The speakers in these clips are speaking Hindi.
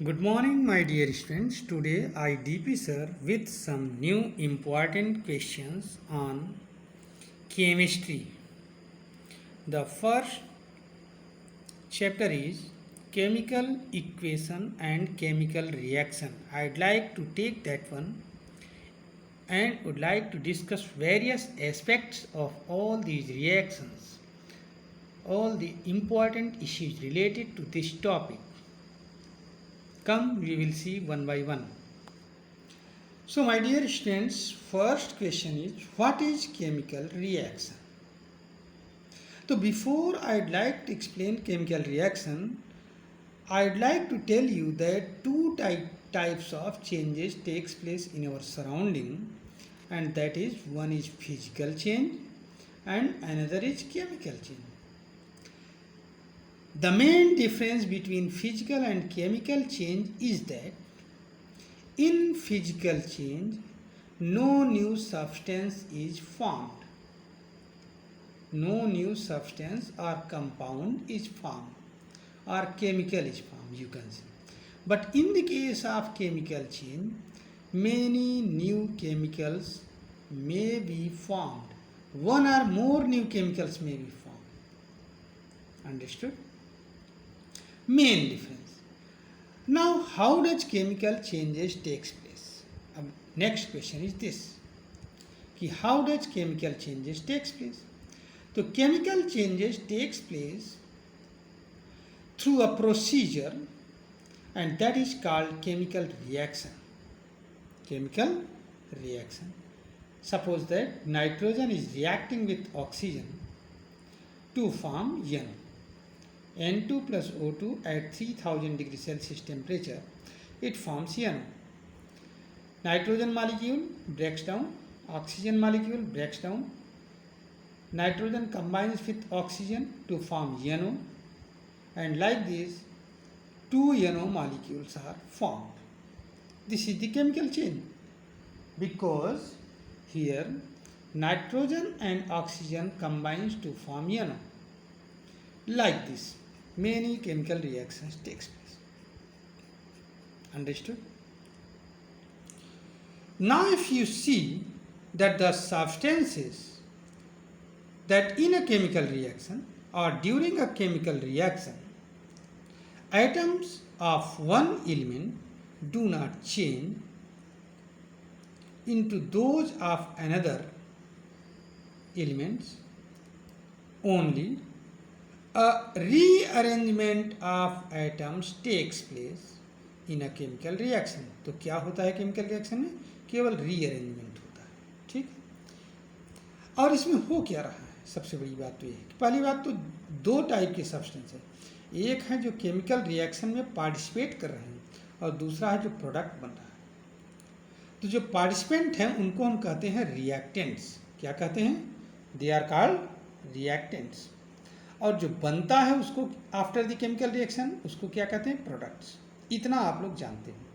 Good morning, my dear students. Today I DP sir with some new important questions on chemistry. The first chapter is chemical equation and chemical reaction. I'd like to take that one and would like to discuss various aspects of all these reactions, all the important issues related to this topic. Come, we will see one by one. So, my dear students, first question is what is chemical reaction? So, before I'd like to explain chemical reaction, I'd like to tell you that two types of changes takes place in our surrounding, and that is one is physical change and another is chemical change. The main difference between physical and chemical change is that in physical change, no new substance is formed. No new substance or compound is formed or chemical is formed, you can say. But in the case of chemical change, many new chemicals may be formed. One or more new chemicals may be formed. Understood? Main difference. Now, how does chemical changes takes place? Next question is this: कि how does chemical changes takes place? So, chemical changes takes place through a procedure, and that is called chemical reaction. Chemical reaction. Suppose that nitrogen is reacting with oxygen to form NO. N2 plus O2 at 3000 degree Celsius temperature, it forms NO. Nitrogen molecule breaks down, oxygen molecule breaks down, nitrogen combines with oxygen to form NO, and like this, two NO molecules are formed. This is the chemical chain, because here nitrogen and oxygen combines to form NO. Like this, many chemical reactions takes place. Understood? Now if you see that the substances that in a chemical reaction or during a chemical reaction, atoms of one element do not change into those of another elements, only a rearrangement of atoms takes place in a chemical reaction. तो क्या होता है chemical reaction में? केवल rearrangement होता है, ठीक? और इसमें हो क्या रहा है? सबसे बड़ी बात तो ये है कि पहली बात तो दो टाइप के सब्सटेंस है. एक है जो केमिकल रिएक्शन में पार्टिसिपेट कर रहे हैं और दूसरा है जो प्रोडक्ट बन रहा है. तो जो पार्टिसिपेंट हैं उनको हम कहते हैं रिएक्टेंट्स. क्या कहते हैं? They are called reactants. और जो बनता है उसको आफ्टर द केमिकल रिएक्शन उसको क्या कहते हैं? प्रोडक्ट्स. इतना आप लोग जानते हैं.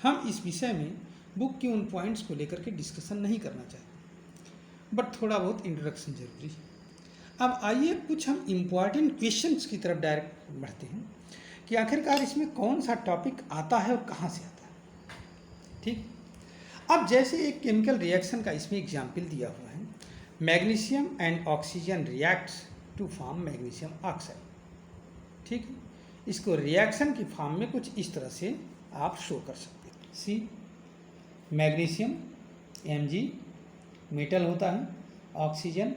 हम इस विषय में बुक के उन पॉइंट्स को लेकर के डिस्कशन नहीं करना चाहते, बट थोड़ा बहुत इंट्रोडक्शन जरूरी है. अब आइए कुछ हम इम्पॉर्टेंट क्वेश्चंस की तरफ डायरेक्ट बढ़ते हैं कि आखिरकार इसमें कौन सा टॉपिक आता है और कहाँ से आता है. ठीक. अब जैसे एक केमिकल रिएक्शन का इसमें एग्जाम्पल दिया हुआ है, magnesium and oxygen reacts to form magnesium oxide. ठीक. इसको रिएक्शन की फॉर्म में कुछ इस तरह से आप शो कर सकते हैं. सी, मैग्नीशियम Mg मेटल होता है, ऑक्सीजन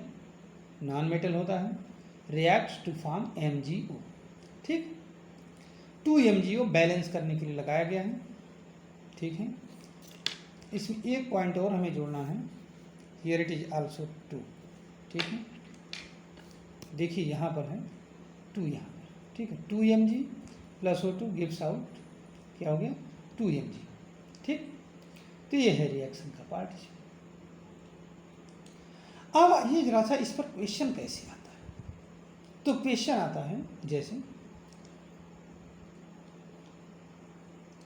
नॉन मेटल होता है, रिएक्ट्स टू फॉर्म MgO. ठीक. 2 MgO बैलेंस करने के लिए लगाया गया है. ठीक है. इसमें एक पॉइंट और हमें जोड़ना है, हियर इट इज आल्सो 2. ठीक है. देखिए यहाँ पर है 2 यहाँ पर. ठीक है. 2 Mg plus O2 gives out क्या हो गया? 2 Mg. ठीक. तो ये है रिएक्शन का पार्ट. अब आइए जरा सा इस पर क्वेश्चन कैसे आता है. तो क्वेश्चन आता है जैसे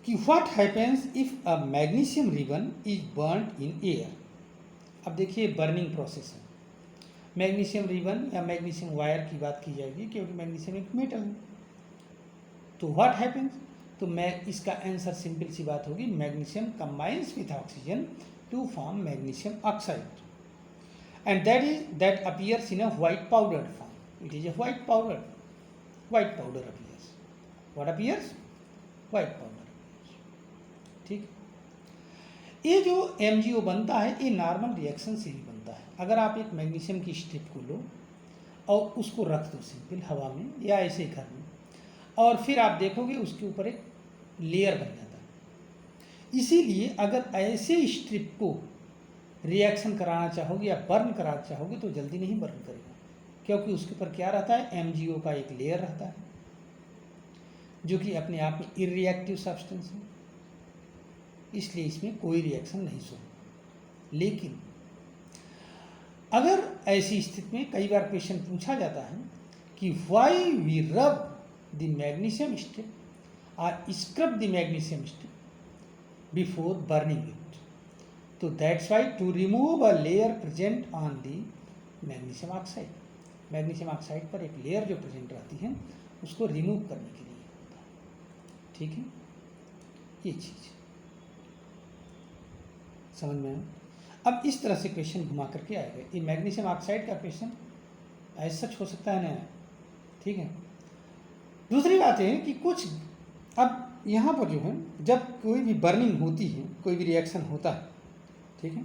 कि what happens if a magnesium ribbon is burned in air. अब देखिए बर्निंग प्रोसेस है. मैग्नीशियम रिबन या मैग्नीशियम वायर की बात की जाएगी क्योंकि मैग्नीशियम एक मेटल है. तो व्हाट हैपेंस, तो मैं इसका आंसर सिंपल सी बात होगी, magnesium combines with oxygen to form magnesium oxide and that appears in a white powder form. It is a white powder. White powder appears. What appears? White powder. ठीक. ये जो MgO बनता है ये नॉर्मल रिएक्शन से ही बनता है. अगर आप एक मैग्नीशियम की स्ट्रिप को लो और उसको रख दो सिंपल हवा में या ऐसे ही घर में, और फिर आप देखोगे उसके ऊपर एक लेयर बन जाता है. इसीलिए अगर ऐसे स्ट्रिप को रिएक्शन कराना चाहोगे या बर्न कराना चाहोगे तो जल्दी नहीं बर्न करेगा, क्योंकि उसके ऊपर क्या रहता है, MgO का एक लेयर रहता है जो कि अपने आप में इरिएक्टिव सब्सटेंस है, इसलिए इसमें कोई रिएक्शन नहीं शो. लेकिन अगर ऐसी स्थिति में कई बार क्वेश्चन पूछा जाता है कि why we rub the magnesium strip और scrub the magnesium strip before burning it, तो that's why to remove a layer present on the magnesium oxide. Magnesium oxide पर एक लेयर जो प्रेजेंट रहती है उसको रिमूव करने के लिए होता है. ठीक है, ये चीज़ समझ में आया. अब इस तरह से क्वेश्चन घुमा करके आएगा. ये मैग्नीशियम ऑक्साइड का क्वेश्चन ऐसा सच हो सकता है ना. ठीक है. दूसरी बात है कि कुछ अब यहाँ पर जो है जब कोई भी बर्निंग होती है, कोई भी रिएक्शन होता है, ठीक है,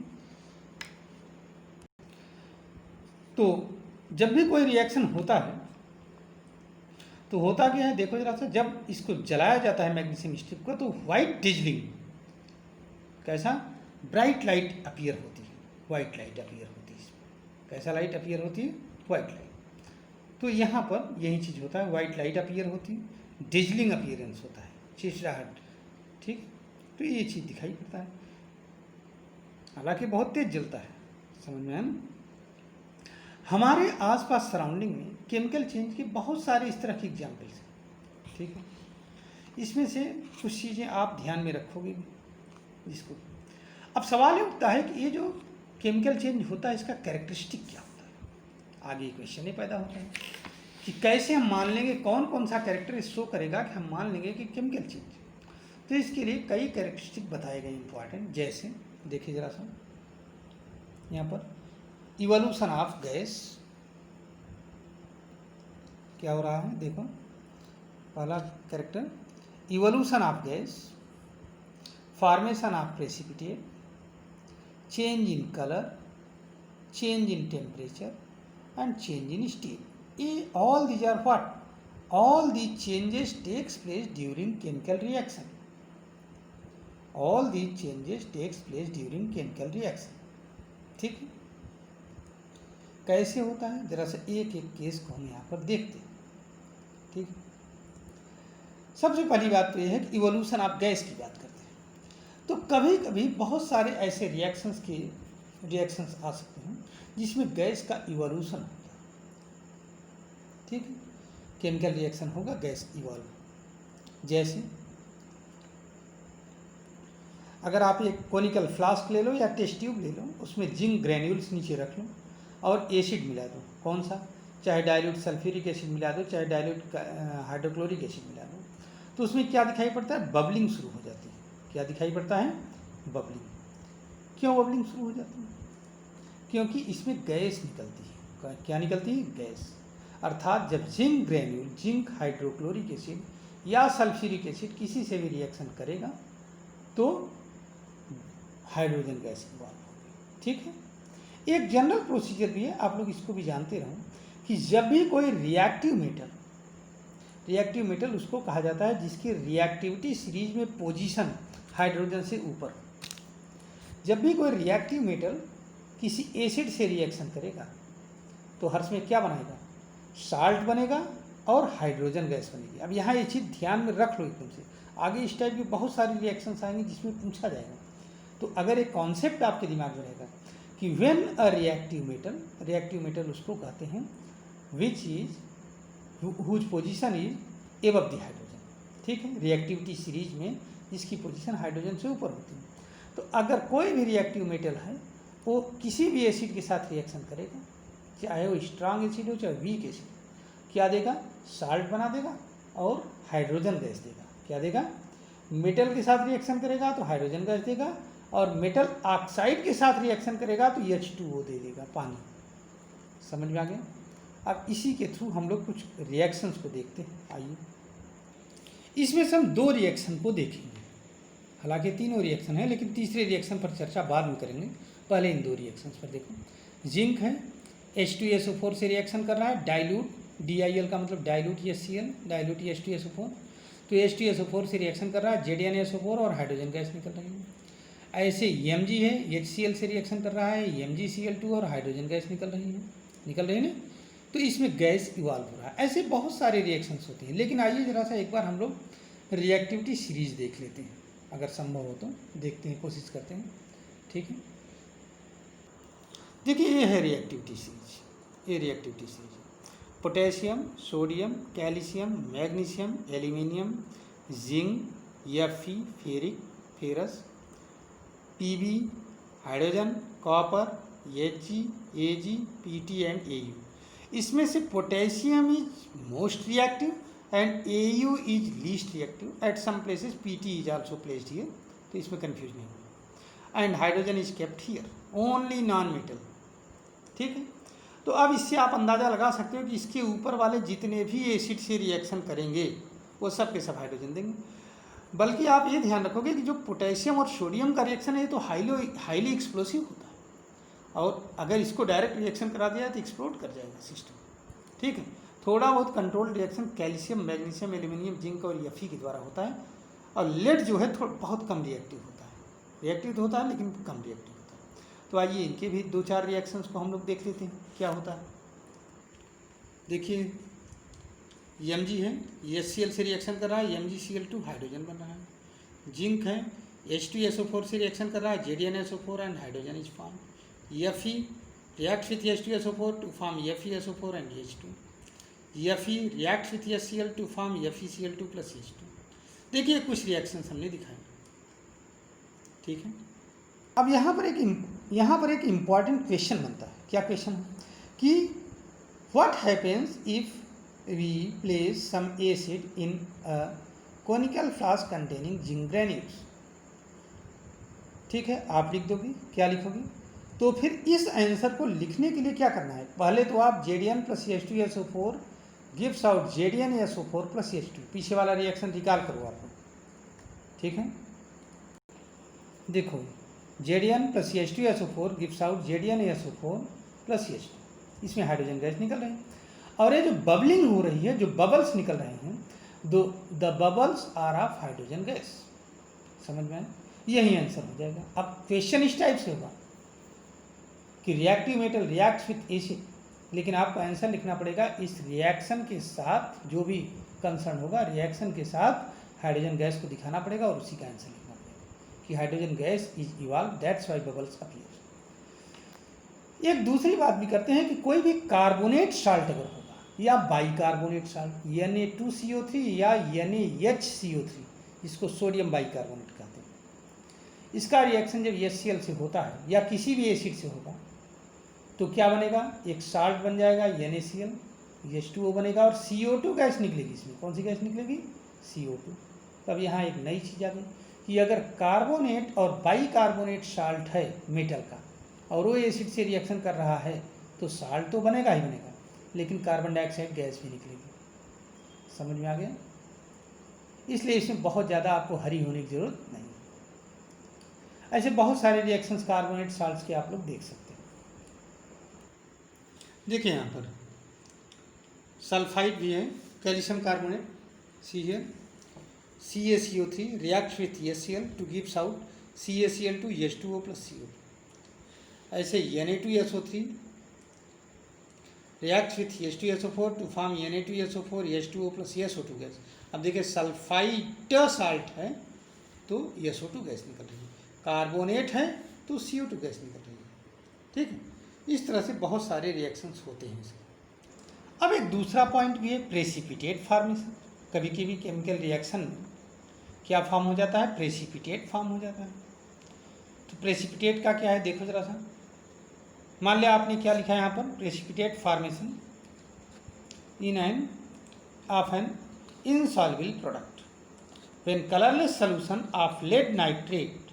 तो जब भी कोई रिएक्शन होता है तो होता क्या है, देखो जरा सा, जब इसको जलाया जाता है मैग्नीशियम स्ट्रिप को तो वाइट डिजलिंग, कैसा, ब्राइट लाइट अपीयर होती है. वाइट लाइट अपीयर होती है. कैसा लाइट अपीयर होती है? White light. तो यहाँ पर यही चीज़ होता है, वाइट लाइट अपीयर होती है, डिजलिंग अपीयरेंस होता है, चिड़चिड़ाहट. ठीक. तो ये चीज़ दिखाई पड़ता है, हालांकि बहुत तेज जलता है. समझ में है ना. हमारे आसपास सराउंडिंग में केमिकल चेंज के बहुत सारे इस तरह के एग्जाम्पल्स हैं. ठीक है. इसमें से कुछ चीज़ें आप ध्यान में रखोगे जिसको. अब सवाल ये उठता है कि ये जो केमिकल चेंज होता है इसका कैरेक्टरिस्टिक क्या होता है. आगे क्वेश्चन ये पैदा होता है कि कैसे हम मान लेंगे, कौन कौन सा कैरेक्टर शो करेगा कि हम मान लेंगे कि केमिकल चेंज. तो इसके लिए कई कैरेक्टरिस्टिक बताए गए इंपॉर्टेंट. जैसे देखिए जरा सा यहाँ पर, इवोल्यूशन ऑफ गैस. क्या हो रहा है देखो, पहला character evolution of gas, formation of precipitate, change in color, change in temperature and change in state. All these are what? All these changes takes place during chemical reaction. All these changes takes place during chemical reaction. ठीक है. कैसे होता है जरा सा एक एक केस को हम यहाँ पर देखते हैं. ठीक. सबसे पहली बात तो यह है कि इवोल्यूशन ऑफ गैस की बात करते हैं. तो कभी कभी बहुत सारे ऐसे रिएक्शंस आ सकते हैं जिसमें गैस का इवोल्यूशन होगा. ठीक है. केमिकल रिएक्शन होगा, गैस इवॉल्व. जैसे अगर आप एक कोनिकल फ्लास्क ले लो या टेस्ट ट्यूब ले लो, उसमें जिंक ग्रैन्यूल्स नीचे रख लो और एसिड मिला दो. कौन सा? चाहे डाइल्यूट सल्फ्यूरिक एसिड मिला दो, चाहे डाइल्यूट हाइड्रोक्लोरिक एसिड मिला दो. तो उसमें क्या दिखाई पड़ता है? बबलिंग शुरू हो जाती है. क्या दिखाई पड़ता है? बबलिंग. क्यों बबलिंग शुरू हो जाती है? क्योंकि इसमें गैस निकलती है. क्या निकलती है? गैस. अर्थात जब zinc granule, zinc hydrochloric acid या सल्फ्यूरिक एसिड किसी से भी रिएक्शन करेगा तो हाइड्रोजन गैस इवॉल्व होगी. ठीक है. एक जनरल प्रोसीजर भी है, आप लोग इसको भी जानते रहो कि जब भी कोई रिएक्टिव मेटल उसको कहा जाता है जिसकी रिएक्टिविटी सीरीज में पोजीशन हाइड्रोजन से ऊपर. जब भी कोई रिएक्टिव मेटल किसी एसिड से रिएक्शन करेगा तो हर्ष में क्या बनाएगा? साल्ट बनेगा और हाइड्रोजन गैस बनेगी. अब यहाँ ये चीज़ ध्यान में रख लो एकदम से. आगे इस टाइप की बहुत सारी रिएक्शंस आएंगी जिसमें पूछा जाएगा. तो अगर एक कॉन्सेप्ट आपके दिमाग में रहेगा कि व्हेन अ रिएक्टिव मेटल उसको कहते हैं which is whose position is above the hydrogen. ठीक है. रिएक्टिविटी सीरीज में जिसकी पोजीशन हाइड्रोजन से ऊपर होती है. तो अगर कोई भी रिएक्टिव मेटल है वो किसी भी एसिड के साथ रिएक्शन करेगा, चाहे वो स्ट्रांग एसिड हो चाहे वीक एसिड, क्या देगा? साल्ट बना देगा और हाइड्रोजन गैस देगा. क्या देगा? मेटल के साथ रिएक्शन करेगा तो हाइड्रोजन गैस देगा, और मेटल ऑक्साइड के साथ रिएक्शन करेगा तो H2O दे देगा, पानी। समझ में आ गया? अब इसी के थ्रू हम लोग कुछ रिएक्शंस को देखते हैं। आइए, इसमें से हम 2 रिएक्शन को देखेंगे। हालांकि तीनों रिएक्शन है, लेकिन तीसरे रिएक्शन पर चर्चा बाद में करेंगे। पहले इन 2 रिएक्शंस पर देखो। जिंक है, H2SO4 से रिएक्शन कर रहा है, डाइल्यूट, DIL का मतलब डाइल्यूट HCl, डाइल्यूट H2SO4। तो H2SO4 से रिएक्शन कर रहा है, ZnSO4 और हाइड्रोजन गैस निकल रही है। ऐसे Mg है, HCl से रिएक्शन कर रहा है, MgCl2 और हाइड्रोजन गैस निकल रही है ना। तो इसमें गैस इवॉल्व हो रहा है। ऐसे बहुत सारे रिएक्शंस होते हैं, लेकिन आइए जरा सा एक बार हम लोग रिएक्टिविटी सीरीज देख लेते हैं, अगर संभव हो तो देखते हैं, कोशिश करते हैं। ठीक है, देखिए ये है रिएक्टिविटी सीरीज। ये reactivity series potassium, sodium, calcium, magnesium, aluminium, zinc, Fe, ferric, ferrous, Pb, hydrogen, copper, Hg, Ag, Pt and Au। इसमें से potassium is most reactive and Au is least reactive. At some places Pt is also placed here, तो इसमें कंफ्यूज नहीं होगा। And hydrogen is kept here, only non metal. ठीक है, तो अब इससे आप अंदाज़ा लगा सकते हो कि इसके ऊपर वाले जितने भी एसिड से रिएक्शन करेंगे वो सब के सब हाइड्रोजन देंगे। बल्कि आप ये ध्यान रखोगे कि जो पोटेशियम और सोडियम का रिएक्शन है ये तो हाईली एक्सप्लोसिव होता है, और अगर इसको डायरेक्ट रिएक्शन करा दिया तो एक्सप्लोड कर जाएगा सिस्टम। ठीक है, थोड़ा बहुत controlled reaction calcium, magnesium, aluminium, zinc और Fe के द्वारा होता है। और लेड जो है बहुत कम रिएक्टिव होता है, रिएक्टिव तो होता है लेकिन कम रिएक्टिव होता है। तो आइए इनके भी 2-4 रिएक्शंस को हम लोग देख लेते हैं क्या होता है। देखिए Mg है, HCl से रिएक्शन कर रहा है, MgCl2 हाइड्रोजन बन रहा है। जिंक है, H2SO4 से रिएक्शन कर रहा है, ZnSO4 and hydrogen is form. Fe reacts with H2SO4 to form FeSO4 and H2. Fe reacts with HCl to form FeCl2 plus H2। देखिए कुछ रिएक्शंस हमने दिखाए। ठीक है, अब यहाँ पर एक इम्पॉर्टेंट क्वेश्चन बनता है। क्या क्वेश्चन है कि what happens if we place some acid in a conical flask containing zinc granules. ठीक है, आप लिख दोगे, क्या लिखोगे? तो फिर इस आंसर को लिखने के लिए क्या करना है? पहले तो आप Zn plus H2SO4 gives out ZnSO4 plus H2, पीछे वाला रिएक्शन निकाल करो आप। ठीक है, देखो Zn plus H2SO4 gives out ZnSO4 plus H2, इसमें हाइड्रोजन गैस निकल रही है। और ये जो बबलिंग हो रही है, जो बबल्स निकल रहे हैं, the bubbles are of hydrogen gas. समझ में आए? यही आंसर हो जाएगा। अब क्वेश्चन इस टाइप से होगा कि reactive metal reacts with acid, लेकिन आपको आंसर लिखना पड़ेगा इस रिएक्शन के साथ, जो भी कंसर्न होगा रिएक्शन के साथ हाइड्रोजन गैस को दिखाना पड़ेगा और उसी का आंसर लिखना पड़ेगा कि hydrogen gas is evolve, that's why bubbles appear. एक दूसरी बात भी करते हैं कि कोई भी कार्बोनेट साल्ट अगर होगा या बाइकार्बोनेट साल्ट Na2CO3 या NaHCO3, इसको सोडियम बाइकार्बोनेट कहते हैं, इसका रिएक्शन जब HCl से होता है या किसी भी एसिड से होगा तो क्या बनेगा? एक साल्ट बन जाएगा NaCl, H2O बनेगा और CO2 गैस निकलेगी। इसमें कौन सी गैस निकलेगी? CO2। तब यहाँ एक नई चीज़ आ गई कि अगर कार्बोनेट और बाइकार्बोनेट साल्ट है मेटल का और वो एसिड से रिएक्शन कर रहा है तो साल्ट तो बनेगा ही बनेगा, लेकिन कार्बन डाइऑक्साइड गैस भी निकलेगी। समझ में आ गया? इसलिए इसमें बहुत ज़्यादा आपको हरी होने की जरूरत नहीं। ऐसे बहुत सारे रिएक्शंस कार्बोनेट साल्ट्स के आप लोग देख सकते हैं। देखिए यहाँ पर सल्फाइड भी है, calcium carbonate CaCO3 reacts with HCl to gives out CaCl to H2O plus CO2। ऐसे Na2SO3 reacts with H2SO4 to form Na2SO4 H2O plus SO2 gas. अब देखिए सल्फाइड साल्ट है तो SO2 गैस निकल रही है, कार्बोनेट है तो CO2 गैस निकल रही है। ठीक है, इस तरह से बहुत सारे रिएक्शंस होते हैं इसके। अब एक दूसरा पॉइंट भी है, प्रेसिपिटेट फॉर्मेशन। कभी कभी केमिकल रिएक्शन में क्या फॉर्म हो जाता है? प्रेसिपिटेट फॉर्म हो जाता है। तो प्रेसिपिटेट का क्या है देखो जरा सा। मान लिया आपने क्या लिखा है यहाँ पर? Precipitate formation in an of an insoluble product. when colorless solution of lead nitrate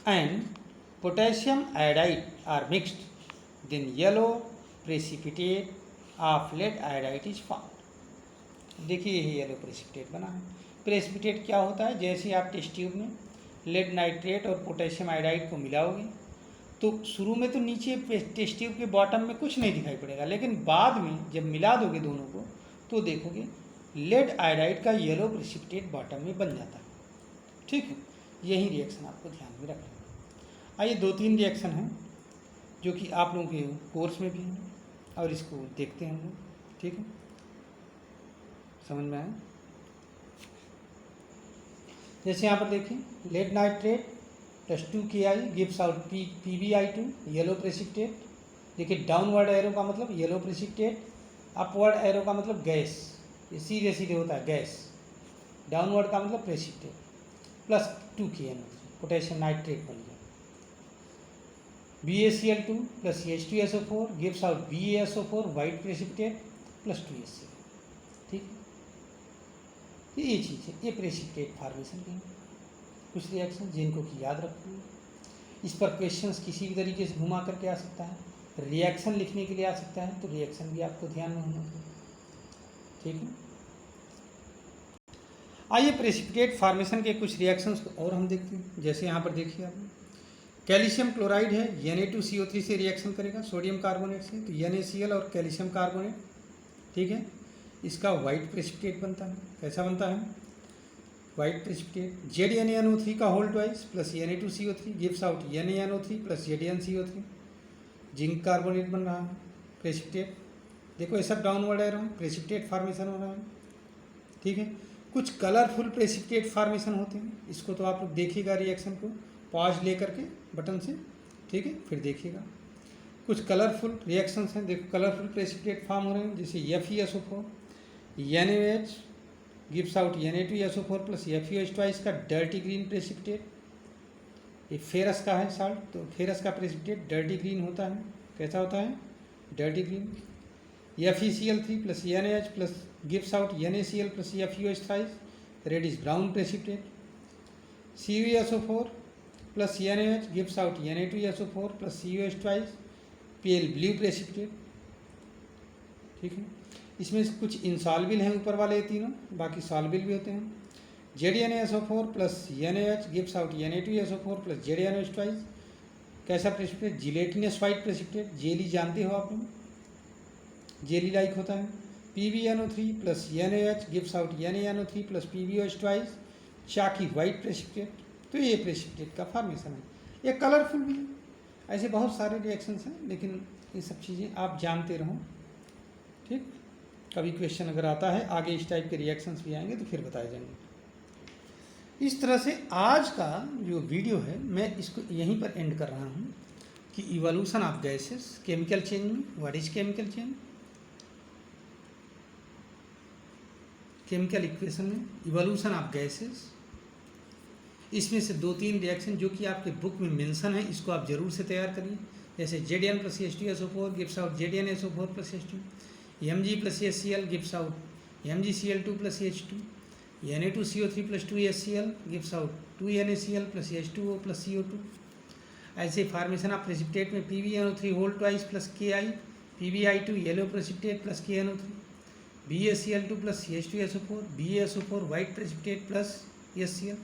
and potassium iodide are mixed, then yellow precipitate of lead iodide is formed। देखिए ये येलो प्रेसिपिटेट बना है। प्रेसिपिटेट क्या होता है, जैसे आप टेस्ट ट्यूब में लेड नाइट्रेट और पोटेशियम आयोडाइड को मिलाओगे तो शुरू में तो नीचे टेस्ट ट्यूब के बॉटम में कुछ नहीं दिखाई पड़ेगा, लेकिन बाद में जब मिला दोगे दोनों को तो देखोगे लेड आयोडाइड का येलो प्रेसिपिटेट बॉटम में बन जाता है। ठीक है, यही रिएक्शन आपको ध्यान में रखना है। आइए 2-3 रिएक्शन हैं जो कि आप लोगों के कोर्स में भी हैं और इसको देखते हैं हम लोग। ठीक है, समझ में आया? जैसे यहाँ पर देखिए, lead nitrate plus 2Ki gives out PbI2 yellow precipitate. देखिए डाउनवर्ड एरो का मतलब येलो प्रेसिपिटेट, अपवर्ड एरो का मतलब गैस, ये सीधे सीधे होता है गैस। डाउनवर्ड का मतलब precipitate plus 2KNO3 potassium nitrate बन गया। BaCl2 plus H2SO4 gives out BaSO4 white precipitate plus 2HCl। ठीक है, ये चीज़ है, ये प्रेसिपिटेट फार्मेशन के कुछ रिएक्शन जिनको कि याद रखना। इस पर क्वेश्चंस किसी भी तरीके से घुमा करके आ सकता है, रिएक्शन लिखने के लिए आ सकता है, तो रिएक्शन भी आपको ध्यान में होना चाहिए। ठीक है, आइए प्रेसिपिटेट फार्मेशन के कुछ रिएक्शंस को और हम देखते हैं। जैसे यहाँ पर देखिए आप, कैल्शियम क्लोराइड है, Na2CO3 से रिएक्शन करेगा सोडियम कार्बोनेट से, तो NaCl और कैल्शियम कार्बोनेट। ठीक है, इसका वाइट प्रेसिपिटेट बनता है। कैसा बनता है? White precipitate. ZnNO3 का whole twice plus Na2CO3 gives out NaNO3 plus ZnCO3, zinc carbonate बन रहा है प्रेसिपिटेट। देखो ये सब डाउनवर्ड एरो प्रेसिपिटेट फार्मेशन हो रहा है। ठीक है, कुछ कलरफुल प्रेसिपिटेट फार्मेशन होते हैं, इसको तो आप लोग देखिएगा रिएक्शन को पॉज ले करके बटन से। ठीक है, फिर देखिएगा कुछ कलरफुल रिएक्शंस हैं। देखो कलरफुल प्रेसिपिटेट फॉर्म हो रहे हैं, जैसे FeSO4 NaOH gives out Na2SO4 plus FeOH twice का डर्टी ग्रीन प्रेसिपिटेट। ये फेरस का है साल्ट, तो फेरस का प्रेसिपिटेट डर्टी ग्रीन होता है। कैसा होता है? Dirty green. FeCl3 plus NaH plus gives out NaCl plus FeOH thrice reddish brown precipitate. CuSO4 plus NaH gives out Na2SO4 plus CuH twice pale blue precipitate. ठीक है, इसमें कुछ इंसॉल्बिल हैं ऊपर वाले तीनों, बाकी सॉल्बिल भी होते हैं। ZnSO4 plus NaH gives out Na2SO4 plus ZnOH twice. कैसा precipitate? Gelatinous white precipitate. Jelly जानते हो आप लोग, जेली लाइक होता है। PbNO3 plus NaH gives out NaNO3 plus PbOH twice, chalky white precipitate. तो ये प्रेसिपिटेट का फार्मेशन है, ये कलरफुल भी है। ऐसे बहुत सारे रिएक्शंस हैं, लेकिन ये सब चीज़ें आप जानते रहो। ठीक, कभी क्वेश्चन अगर आता है आगे इस टाइप के रिएक्शंस भी आएंगे तो फिर बताए जाएंगे। इस तरह से आज का जो वीडियो है मैं इसको यहीं पर एंड कर रहा हूँ कि evolution of gases chemical change में। What is chemical change? Chemical equation में इवोल्यूशन ऑफ गैसेस, इसमें से 2-3 रिएक्शन जो कि आपके बुक में मेंशन है, इसको आप जरूर से तैयार करिए। जैसे Zn plus H2SO4 gives out ZnSO4 plus H2, Mg plus HCl gives out MgCl2 plus H2, Na2CO3 plus 2HCl gives out 2NaCl plus H2O plus CO2। ऐसे फार्मेशन ऑफ प्रेसिपिटेट में PbNO3 whole twice plus Ki, PbI2 yellow precipitate plus KNO3, BaCl2 plus H2SO4, BaSO4 white precipitate plus HCl।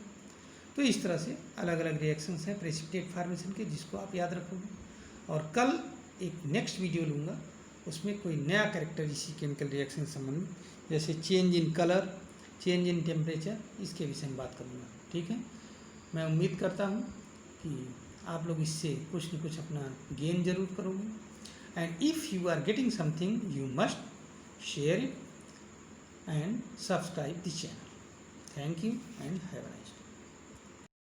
तो इस तरह से अलग अलग रिएक्शंस हैं प्रेसिपिटेट फार्मेशन के, जिसको आप याद रखोगे। और कल एक नेक्स्ट वीडियो लूँगा, उसमें कोई नया कैरेक्टर इसी केमिकल रिएक्शन से संबंध में, जैसे change in colour, change in temperature, इसके विषय में बात करूँगा। ठीक है, मैं उम्मीद करता हूँ कि आप लोग इससे कुछ न कुछ अपना गेन जरूर करोगे। And if you are getting something you must share it and subscribe the channel. Thank you and have a nice day.